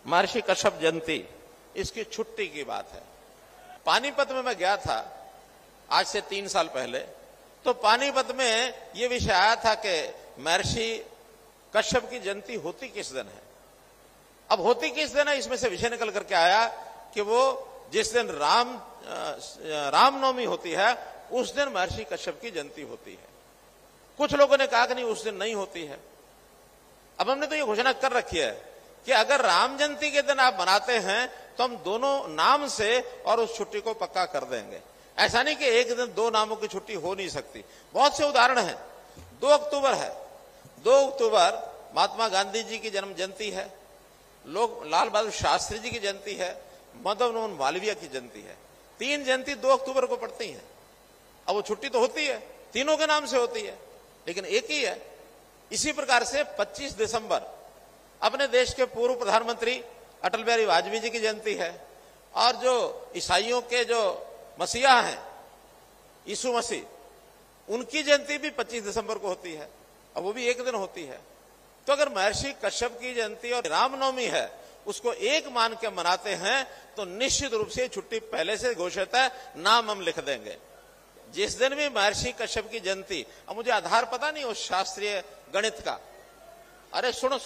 महर्षि कश्यप जयंती, इसकी छुट्टी की बात है। पानीपत में मैं गया था आज से 3 साल पहले, तो पानीपत में यह विषय आया था कि महर्षि कश्यप की जयंती होती किस दिन है। अब होती किस दिन है, इसमें से विषय निकल करके आया कि वो जिस दिन रामनवमी होती है उस दिन महर्षि कश्यप की जयंती होती है। कुछ लोगों ने कहा कि नहीं, उस दिन नहीं होती है। अब हमने तो ये घोषणा कर रखी है कि अगर राम जयंती के दिन आप बनाते हैं तो हम दोनों नाम से और उस छुट्टी को पक्का कर देंगे। ऐसा नहीं कि एक दिन 2 नामों की छुट्टी हो नहीं सकती। बहुत से उदाहरण हैं। 2 अक्टूबर है, 2 अक्टूबर महात्मा गांधी जी की जन्म जयंती है, लोग लाल बहादुर शास्त्री जी की जयंती है, मदन मोहन मालवीय की जयंती है। 3 जयंती 2 अक्टूबर को पड़ती है। अब वो छुट्टी तो होती है, तीनों के नाम से होती है, लेकिन एक ही है। इसी प्रकार से 25 दिसंबर अपने देश के पूर्व प्रधानमंत्री अटल बिहारी वाजपेयी जी की जयंती है, और जो ईसाइयों के जो मसीहा हैं यीशु मसीह, उनकी जयंती भी 25 दिसंबर को होती है, अब वो भी एक दिन होती है। तो अगर महर्षि कश्यप की जयंती और रामनवमी है उसको एक मान के मनाते हैं तो निश्चित रूप से छुट्टी पहले से घोषित है, नाम हम लिख देंगे। जिस दिन भी महर्षि कश्यप की जयंती, अब मुझे आधार पता नहीं उस शास्त्रीय गणित का, अरे सुनो,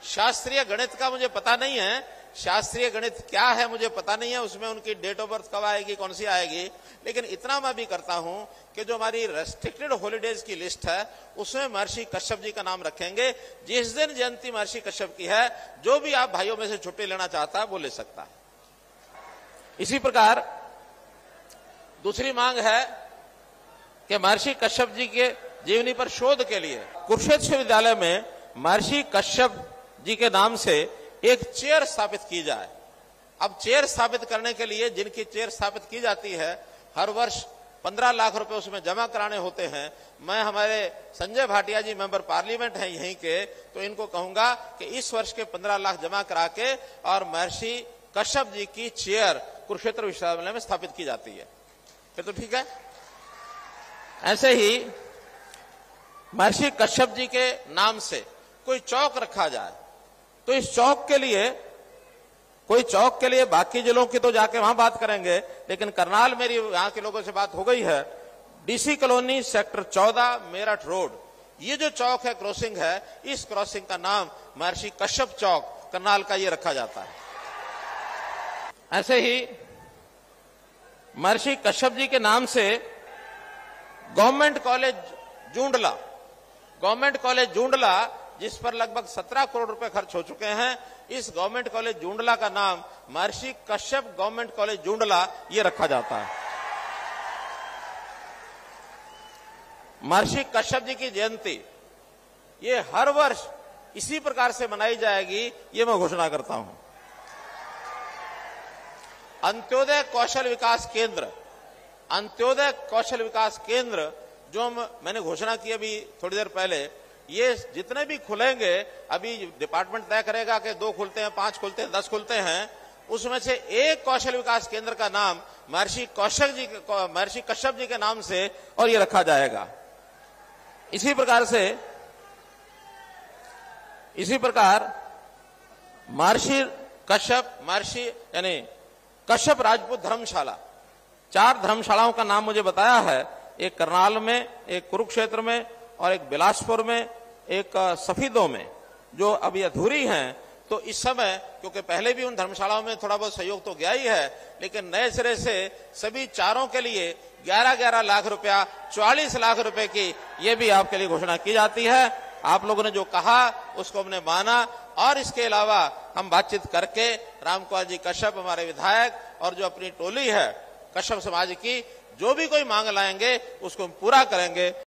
शास्त्रीय गणित का मुझे पता नहीं है, शास्त्रीय गणित क्या है मुझे पता नहीं है, उसमें उनकी डेट ऑफ बर्थ कब आएगी, कौन सी आएगी। लेकिन इतना मैं भी करता हूं कि जो हमारी रेस्ट्रिक्टेड हॉलीडेज की लिस्ट है उसमें महर्षि कश्यप जी का नाम रखेंगे। जिस दिन जयंती महर्षि कश्यप की है, जो भी आप भाइयों में से छुट्टी लेना चाहता है वो ले सकता है। इसी प्रकार दूसरी मांग है कि महर्षि कश्यप जी के जीवनी पर शोध के लिए कुरुक्षेत्र विश्वविद्यालय में महर्षि कश्यप जी के नाम से एक चेयर स्थापित की जाए। अब चेयर स्थापित करने के लिए जिनकी चेयर स्थापित की जाती है, हर वर्ष 15 लाख रुपए उसमें जमा कराने होते हैं। मैं हमारे संजय भाटिया जी मेंबर पार्लियामेंट हैं यहीं के, तो इनको कहूंगा कि इस वर्ष के 15 लाख जमा करा के और महर्षि कश्यप जी की चेयर कुरुक्षेत्र विश्वविद्यालय में स्थापित की जाती है, फिर तो ठीक है। ऐसे ही महर्षि कश्यप जी के नाम से कोई चौक रखा जाए, तो इस चौक के लिए बाकी जिलों की तो जाके वहां बात करेंगे, लेकिन करनाल मेरी यहां के लोगों से बात हो गई है। DC colony sector 14 Meerut road, ये जो चौक है, क्रॉसिंग है, इस क्रॉसिंग का नाम महर्षि कश्यप चौक करनाल का ये रखा जाता है। ऐसे ही महर्षि कश्यप जी के नाम से गवर्नमेंट कॉलेज जूंडला, जिस पर लगभग 17 करोड़ रुपए खर्च हो चुके हैं, इस गवर्नमेंट कॉलेज जूंडला का नाम महर्षि कश्यप गवर्नमेंट कॉलेज जूंडला ये रखा जाता है। महर्षि कश्यप जी की जयंती ये हर वर्ष इसी प्रकार से मनाई जाएगी, ये मैं घोषणा करता हूं। अंत्योदय कौशल विकास केंद्र जो मैंने घोषणा की अभी थोड़ी देर पहले, ये जितने भी खुलेंगे, अभी डिपार्टमेंट तय करेगा कि 2 खुलते हैं, 5 खुलते हैं, 10 खुलते हैं, उसमें से एक कौशल विकास केंद्र का नाम महर्षि कश्यप जी के नाम से और ये रखा जाएगा। इसी प्रकार महर्षि कश्यप राजपूत धर्मशाला, 4 धर्मशालाओं का नाम मुझे बताया है। एक करनाल में, एक कुरुक्षेत्र में, और एक बिलासपुर में, एक सफीदों में, जो अभी अधूरी हैं। तो इस समय, क्योंकि पहले भी उन धर्मशालाओं में थोड़ा बहुत सहयोग तो गया ही है, लेकिन नए सिरे से सभी 4 के लिए 11-11 लाख रुपया, 44 लाख रुपए की ये भी आपके लिए घोषणा की जाती है। आप लोगों ने जो कहा उसको हमने माना, और इसके अलावा हम बातचीत करके रामकुमार जी कश्यप हमारे विधायक और जो अपनी टोली है कश्यप समाज की, जो भी कोई मांग लाएंगे उसको हम पूरा करेंगे।